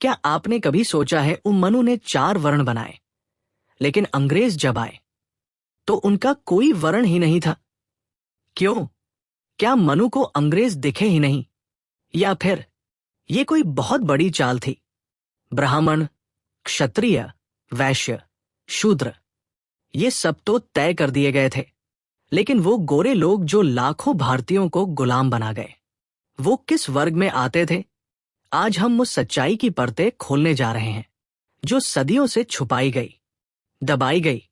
क्या आपने कभी सोचा है मनु ने 4 वर्ण बनाए, लेकिन अंग्रेज जब आए तो उनका कोई वर्ण ही नहीं था? क्यों? क्या मनु को अंग्रेज दिखे ही नहीं, या फिर ये कोई बहुत बड़ी चाल थी? ब्राह्मण, क्षत्रिय, वैश्य, शूद्र, ये सब तो तय कर दिए गए थे, लेकिन वो गोरे लोग जो लाखों भारतीयों को गुलाम बना गए, वो किस वर्ग में आते थे? आज हम उस सच्चाई की परतें खोलने जा रहे हैं जो सदियों से छुपाई गई, दबाई गई,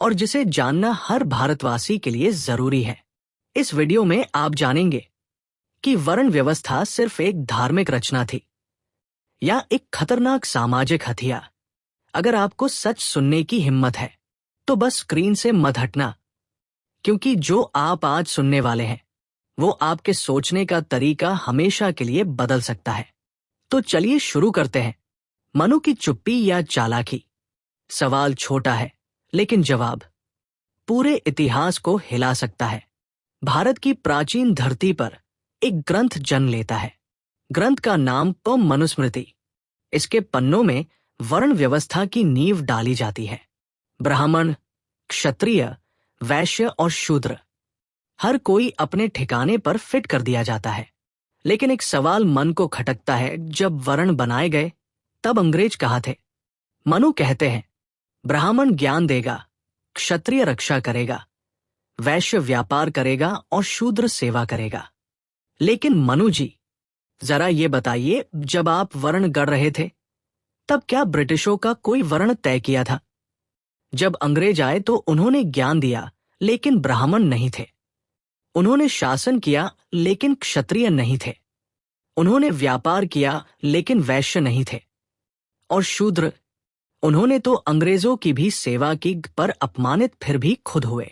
और जिसे जानना हर भारतवासी के लिए जरूरी है। इस वीडियो में आप जानेंगे कि वर्ण व्यवस्था सिर्फ एक धार्मिक रचना थी या एक खतरनाक सामाजिक हथियार। अगर आपको सच सुनने की हिम्मत है तो बस स्क्रीन से मत हटना, क्योंकि जो आप आज सुनने वाले हैं वो आपके सोचने का तरीका हमेशा के लिए बदल सकता है। तो चलिए शुरू करते हैं। मनु की चुप्पी या चालाकी? सवाल छोटा है, लेकिन जवाब पूरे इतिहास को हिला सकता है। भारत की प्राचीन धरती पर एक ग्रंथ जन्म लेता है। ग्रंथ का नाम तो मनुस्मृति। इसके पन्नों में वर्ण व्यवस्था की नींव डाली जाती है। ब्राह्मण, क्षत्रिय, वैश्य और शूद्र, हर कोई अपने ठिकाने पर फिट कर दिया जाता है। लेकिन एक सवाल मन को खटकता है, जब वर्ण बनाए गए तब अंग्रेज कहाँ थे? मनु कहते हैं, ब्राह्मण ज्ञान देगा, क्षत्रिय रक्षा करेगा, वैश्य व्यापार करेगा और शूद्र सेवा करेगा। लेकिन मनु जी, जरा ये बताइए, जब आप वर्ण गढ़ रहे थे तब क्या ब्रिटिशों का कोई वर्ण तय किया था? जब अंग्रेज आए तो उन्होंने ज्ञान दिया, लेकिन ब्राह्मण नहीं थे। उन्होंने शासन किया, लेकिन क्षत्रिय नहीं थे। उन्होंने व्यापार किया, लेकिन वैश्य नहीं थे। और शूद्र, उन्होंने तो अंग्रेजों की भी सेवा की, पर अपमानित फिर भी खुद हुए।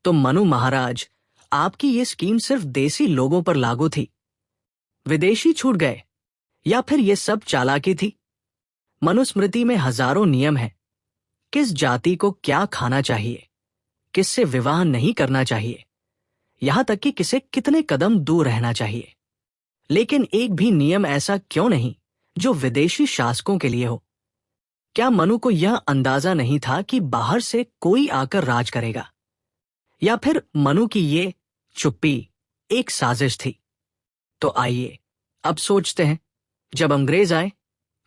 तो मनु महाराज, आपकी ये स्कीम सिर्फ देसी लोगों पर लागू थी? विदेशी छूट गए, या फिर ये सब चालाकी थी? मनुस्मृति में हजारों नियम हैं। किस जाति को क्या खाना चाहिए, किससे विवाह नहीं करना चाहिए, यहां तक कि किसे कितने कदम दूर रहना चाहिए। लेकिन एक भी नियम ऐसा क्यों नहीं जो विदेशी शासकों के लिए हो? क्या मनु को यह अंदाजा नहीं था कि बाहर से कोई आकर राज करेगा? या फिर मनु की ये चुप्पी एक साजिश थी? तो आइए अब सोचते हैं, जब अंग्रेज आए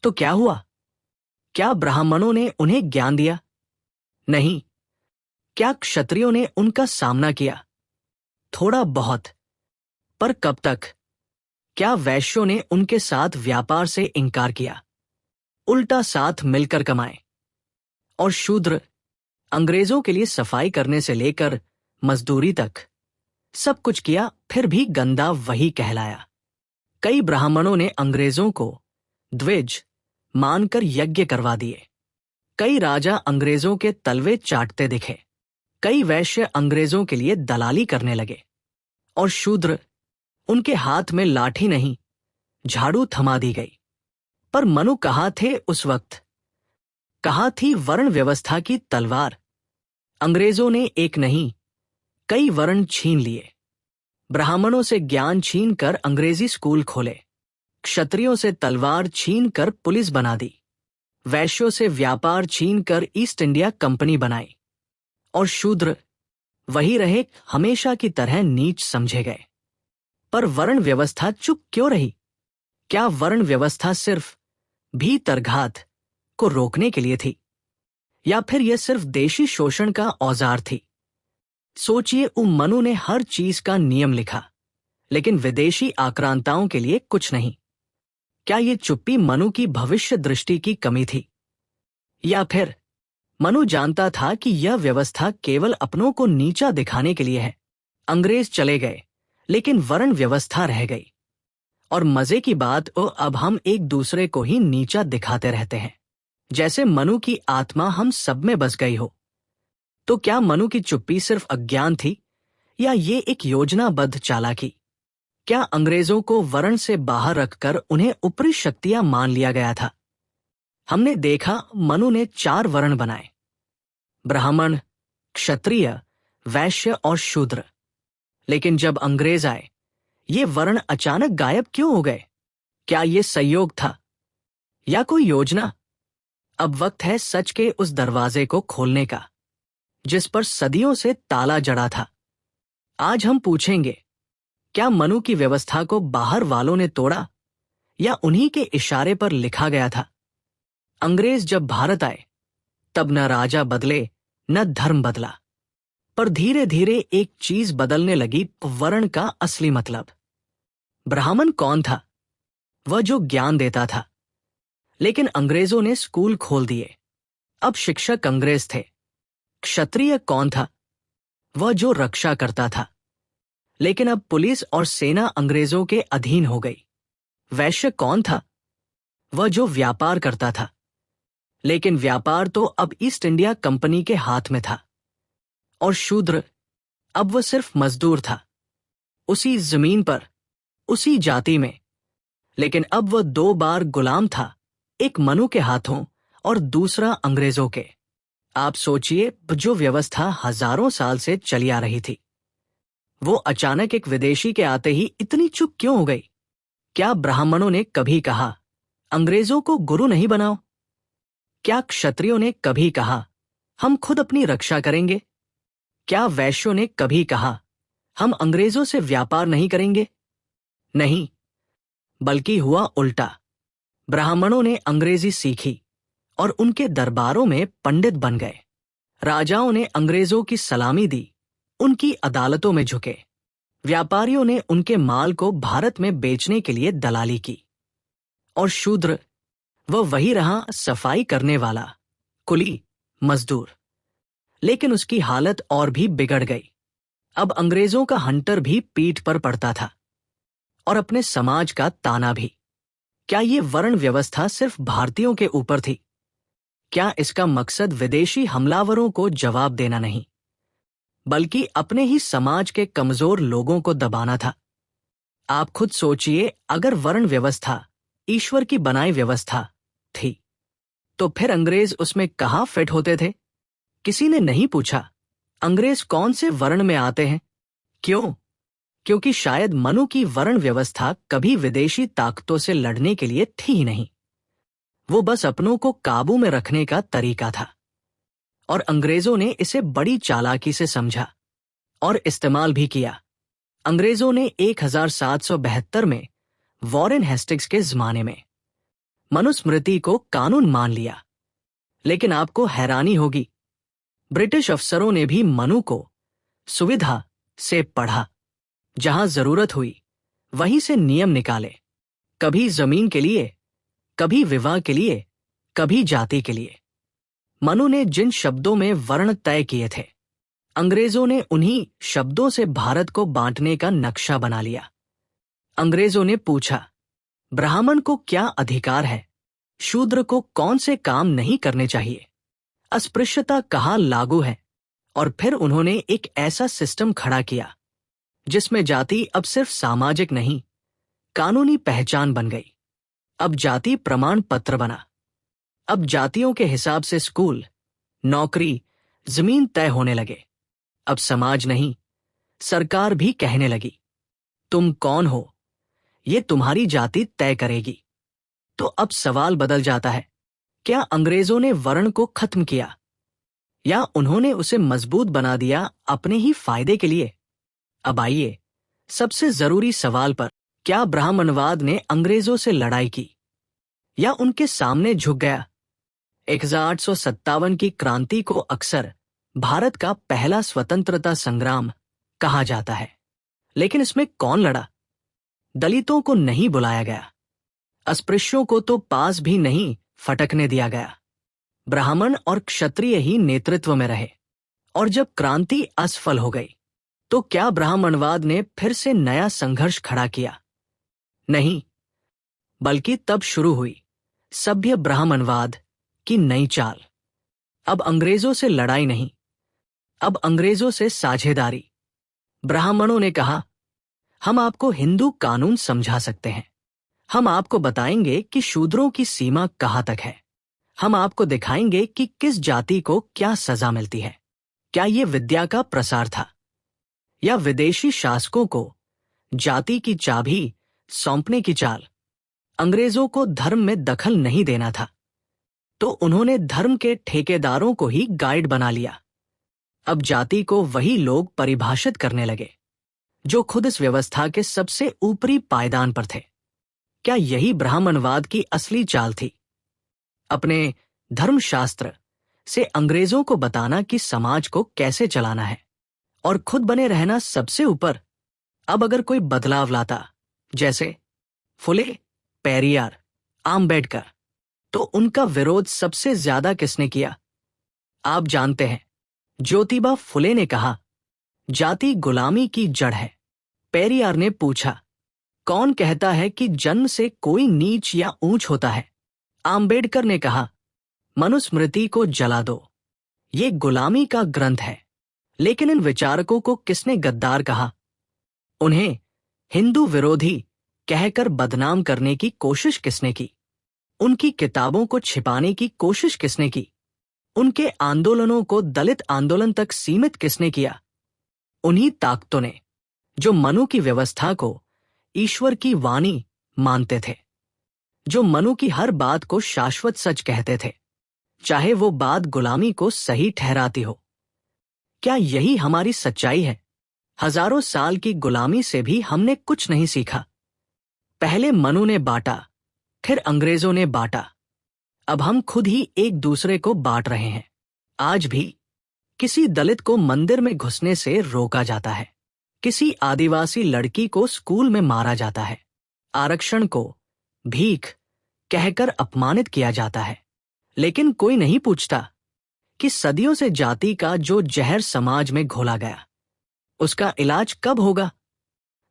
तो क्या हुआ? क्या ब्राह्मणों ने उन्हें ज्ञान दिया? नहीं। क्या क्षत्रियों ने उनका सामना किया? थोड़ा बहुत, पर कब तक? क्या वैश्यों ने उनके साथ व्यापार से इनकार किया, उल्टा साथ मिलकर कमाए? और शूद्र, अंग्रेजों के लिए सफाई करने से लेकर मजदूरी तक सब कुछ किया, फिर भी गंदा वही कहलाया। कई ब्राह्मणों ने अंग्रेजों को द्विज मानकर यज्ञ करवा दिए। कई राजा अंग्रेजों के तलवे चाटते दिखे। कई वैश्य अंग्रेजों के लिए दलाली करने लगे। और शूद्र, उनके हाथ में लाठी नहीं, झाड़ू थमा दी गई। पर मनु कहाँ थे उस वक्त? कहाँ थी वर्ण व्यवस्था की तलवार? अंग्रेजों ने एक नहीं, कई वर्ण छीन लिए। ब्राह्मणों से ज्ञान छीन कर अंग्रेजी स्कूल खोले। क्षत्रियों से तलवार छीन कर पुलिस बना दी। वैश्यों से व्यापार छीन कर ईस्ट इंडिया कंपनी बनाई। और शूद्र वही रहे, हमेशा की तरह नीच समझे गए। पर वर्ण व्यवस्था चुप क्यों रही? क्या वर्ण व्यवस्था सिर्फ भीतरघात को रोकने के लिए थी, या फिर यह सिर्फ देशी शोषण का औजार थी? सोचिए, मनु ने हर चीज का नियम लिखा, लेकिन विदेशी आक्रांताओं के लिए कुछ नहीं। क्या ये चुप्पी मनु की भविष्य दृष्टि की कमी थी, या फिर मनु जानता था कि यह व्यवस्था केवल अपनों को नीचा दिखाने के लिए है? अंग्रेज चले गए, लेकिन वर्ण व्यवस्था रह गई। और मजे की बात, अब हम एक दूसरे को ही नीचा दिखाते रहते हैं, जैसे मनु की आत्मा हम सब में बस गई हो। तो क्या मनु की चुप्पी सिर्फ अज्ञान थी, या ये एक योजनाबद्ध चालाकी? क्या अंग्रेजों को वर्ण से बाहर रखकर उन्हें ऊपरी शक्तियां मान लिया गया था? हमने देखा, मनु ने 4 वर्ण बनाए, ब्राह्मण, क्षत्रिय, वैश्य और शूद्र। लेकिन जब अंग्रेज आए, ये वर्ण अचानक गायब क्यों हो गए? क्या ये संयोग था, या कोई योजना? अब वक्त है सच के उस दरवाजे को खोलने का, जिस पर सदियों से ताला जड़ा था। आज हम पूछेंगे, क्या मनु की व्यवस्था को बाहर वालों ने तोड़ा या उन्हीं के इशारे पर लिखा गया था? अंग्रेज जब भारत आए, तब न राजा बदले न धर्म बदला, पर धीरे धीरे एक चीज बदलने लगी, वर्ण का असली मतलब। ब्राह्मण कौन था? वह जो ज्ञान देता था। लेकिन अंग्रेजों ने स्कूल खोल दिए, अब शिक्षक अंग्रेज थे। क्षत्रिय कौन था? वह जो रक्षा करता था। लेकिन अब पुलिस और सेना अंग्रेजों के अधीन हो गई। वैश्य कौन था? वह जो व्यापार करता था। लेकिन व्यापार तो अब ईस्ट इंडिया कंपनी के हाथ में था। और शूद्र, अब वह सिर्फ मजदूर था, उसी जमीन पर, उसी जाति में। लेकिन अब वह 2 बार गुलाम था, एक मनु के हाथों और दूसरा अंग्रेजों के। आप सोचिए, जो व्यवस्था हजारों साल से चली आ रही थी, वो अचानक एक विदेशी के आते ही इतनी चुप क्यों हो गई? क्या ब्राह्मणों ने कभी कहा, अंग्रेजों को गुरु नहीं बनाओ? क्या क्षत्रियों ने कभी कहा, हम खुद अपनी रक्षा करेंगे? क्या वैश्यों ने कभी कहा, हम अंग्रेजों से व्यापार नहीं करेंगे? नहीं, बल्कि हुआ उल्टा। ब्राह्मणों ने अंग्रेजी सीखी और उनके दरबारों में पंडित बन गए। राजाओं ने अंग्रेजों की सलामी दी, उनकी अदालतों में झुके। व्यापारियों ने उनके माल को भारत में बेचने के लिए दलाली की। और शूद्र, वह वही रहा, सफाई करने वाला, कुली, मजदूर। लेकिन उसकी हालत और भी बिगड़ गई। अब अंग्रेजों का हंटर भी पीठ पर पड़ता था, और अपने समाज का ताना भी। क्या ये वर्ण व्यवस्था सिर्फ भारतीयों के ऊपर थी? क्या इसका मकसद विदेशी हमलावरों को जवाब देना नहीं, बल्कि अपने ही समाज के कमजोर लोगों को दबाना था? आप खुद सोचिए, अगर वर्ण व्यवस्था ईश्वर की बनाई व्यवस्था थी, तो फिर अंग्रेज उसमें कहाँ फिट होते थे? किसी ने नहीं पूछा, अंग्रेज कौन से वर्ण में आते हैं? क्यों? क्योंकि शायद मनु की वर्ण व्यवस्था कभी विदेशी ताकतों से लड़ने के लिए थी ही नहीं। वो बस अपनों को काबू में रखने का तरीका था। और अंग्रेजों ने इसे बड़ी चालाकी से समझा और इस्तेमाल भी किया। अंग्रेजों ने 1772 में वॉरेन हेस्टिंग्स के जमाने में मनुस्मृति को कानून मान लिया। लेकिन आपको हैरानी होगी, ब्रिटिश अफसरों ने भी मनु को सुविधा से पढ़ा। जहां जरूरत हुई वहीं से नियम निकाले, कभी जमीन के लिए, कभी विवाह के लिए, कभी जाति के लिए। मनु ने जिन शब्दों में वर्ण तय किए थे, अंग्रेजों ने उन्हीं शब्दों से भारत को बांटने का नक्शा बना लिया। अंग्रेजों ने पूछा, ब्राह्मण को क्या अधिकार है? शूद्र को कौन से काम नहीं करने चाहिए? अस्पृश्यता कहाँ लागू है? और फिर उन्होंने एक ऐसा सिस्टम खड़ा किया जिसमें जाति अब सिर्फ सामाजिक नहीं, कानूनी पहचान बन गई। अब जाति प्रमाण पत्र बना। अब जातियों के हिसाब से स्कूल, नौकरी, जमीन तय होने लगे। अब समाज नहीं, सरकार भी कहने लगी, तुम कौन हो, ये तुम्हारी जाति तय करेगी। तो अब सवाल बदल जाता है, क्या अंग्रेजों ने वर्ण को खत्म किया या उन्होंने उसे मजबूत बना दिया अपने ही फायदे के लिए? अब आइए सबसे जरूरी सवाल पर, क्या ब्राह्मणवाद ने अंग्रेजों से लड़ाई की या उनके सामने झुक गया? 1857 की क्रांति को अक्सर भारत का पहला स्वतंत्रता संग्राम कहा जाता है। लेकिन इसमें कौन लड़ा? दलितों को नहीं बुलाया गया, अस्पृश्यों को तो पास भी नहीं फटकने दिया गया। ब्राह्मण और क्षत्रिय ही नेतृत्व में रहे। और जब क्रांति असफल हो गई, तो क्या ब्राह्मणवाद ने फिर से नया संघर्ष खड़ा किया? नहीं, बल्कि तब शुरू हुई सभ्य ब्राह्मणवाद की नई चाल। अब अंग्रेजों से लड़ाई नहीं, अब अंग्रेजों से साझेदारी। ब्राह्मणों ने कहा, हम आपको हिंदू कानून समझा सकते हैं, हम आपको बताएंगे कि शूद्रों की सीमा कहां तक है, हम आपको दिखाएंगे कि किस जाति को क्या सजा मिलती है। क्या यह विद्या का प्रसार था या विदेशी शासकों को जाति की चाबी सौंपने की चाल? अंग्रेजों को धर्म में दखल नहीं देना था, तो उन्होंने धर्म के ठेकेदारों को ही गाइड बना लिया। अब जाति को वही लोग परिभाषित करने लगे जो खुद इस व्यवस्था के सबसे ऊपरी पायदान पर थे। क्या यही ब्राह्मणवाद की असली चाल थी? अपने धर्मशास्त्र से अंग्रेजों को बताना कि समाज को कैसे चलाना है और खुद बने रहना सबसे ऊपर। अब अगर कोई बदलाव लाता, जैसे फुले, पेरियार, आम्बेडकर, तो उनका विरोध सबसे ज्यादा किसने किया? आप जानते हैं, ज्योतिबा फुले ने कहा, जाति गुलामी की जड़ है। पेरियार ने पूछा, कौन कहता है कि जन्म से कोई नीच या ऊंच होता है? आम्बेडकर ने कहा, मनुस्मृति को जला दो, ये गुलामी का ग्रंथ है। लेकिन इन विचारकों को किसने गद्दार कहा? उन्हें हिंदू विरोधी कहकर बदनाम करने की कोशिश किसने की? उनकी किताबों को छिपाने की कोशिश किसने की? उनके आंदोलनों को दलित आंदोलन तक सीमित किसने किया? उन्हीं ताकतों ने जो मनु की व्यवस्था को ईश्वर की वाणी मानते थे, जो मनु की हर बात को शाश्वत सच कहते थे, चाहे वो बात गुलामी को सही ठहराती हो। क्या यही हमारी सच्चाई है? हजारों साल की गुलामी से भी हमने कुछ नहीं सीखा। पहले मनु ने बांटा, फिर अंग्रेजों ने बांटा, अब हम खुद ही एक दूसरे को बांट रहे हैं। आज भी किसी दलित को मंदिर में घुसने से रोका जाता है, किसी आदिवासी लड़की को स्कूल में मारा जाता है, आरक्षण को भीख कहकर अपमानित किया जाता है। लेकिन कोई नहीं पूछता कि सदियों से जाति का जो जहर समाज में घोला गया, उसका इलाज कब होगा?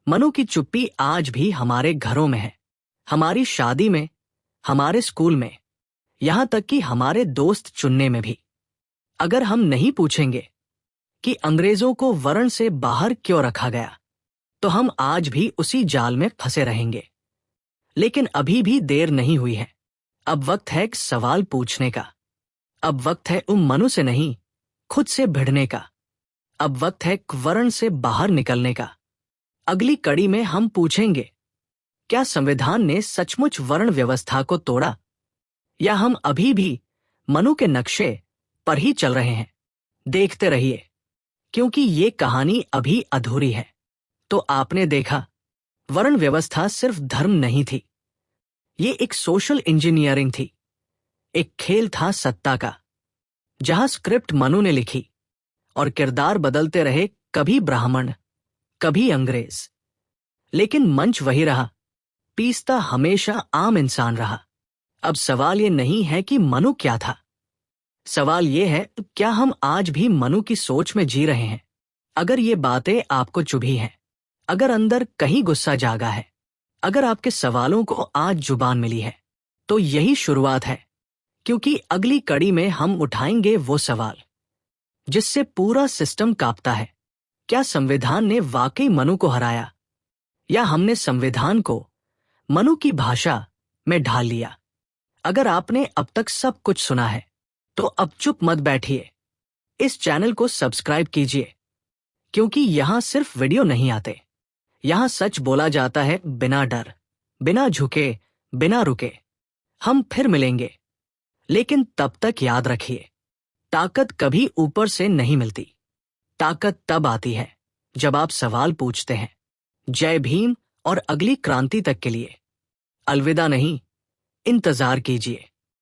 मनु की चुप्पी आज भी हमारे घरों में है, हमारी शादी में, हमारे स्कूल में, यहां तक कि हमारे दोस्त चुनने में भी। अगर हम नहीं पूछेंगे कि अंग्रेजों को वर्ण से बाहर क्यों रखा गया, तो हम आज भी उसी जाल में फंसे रहेंगे। लेकिन अभी भी देर नहीं हुई है। अब वक्त है एक सवाल पूछने का। अब वक्त है मनु से नहीं, खुद से भिड़ने का। अब वक्त है वर्ण से बाहर निकलने का। अगली कड़ी में हम पूछेंगे, क्या संविधान ने सचमुच वर्ण व्यवस्था को तोड़ा, या हम अभी भी मनु के नक्शे पर ही चल रहे हैं? देखते रहिए, क्योंकि ये कहानी अभी अधूरी है। तो आपने देखा, वर्ण व्यवस्था सिर्फ धर्म नहीं थी, ये एक सोशल इंजीनियरिंग थी, एक खेल था सत्ता का, जहां स्क्रिप्ट मनु ने लिखी और किरदार बदलते रहे, कभी ब्राह्मण, कभी अंग्रेज, लेकिन मंच वही रहा, पीसता हमेशा आम इंसान रहा। अब सवाल ये नहीं है कि मनु क्या था, सवाल ये है, क्या हम आज भी मनु की सोच में जी रहे हैं? अगर ये बातें आपको चुभी हैं, अगर अंदर कहीं गुस्सा जागा है, अगर आपके सवालों को आज जुबान मिली है, तो यही शुरुआत है, क्योंकि अगली कड़ी में हम उठाएंगे वो सवाल जिससे पूरा सिस्टम कांपता है। क्या संविधान ने वाकई मनु को हराया, या हमने संविधान को मनु की भाषा में ढाल लिया? अगर आपने अब तक सब कुछ सुना है, तो अब चुप मत बैठिए, इस चैनल को सब्सक्राइब कीजिए, क्योंकि यहां सिर्फ वीडियो नहीं आते, यहां सच बोला जाता है, बिना डर, बिना झुके, बिना रुके। हम फिर मिलेंगे, लेकिन तब तक याद रखिए, ताकत कभी ऊपर से नहीं मिलती, ताकत तब आती है जब आप सवाल पूछते हैं। जय भीम, और अगली क्रांति तक के लिए अलविदा नहीं, इंतजार कीजिए।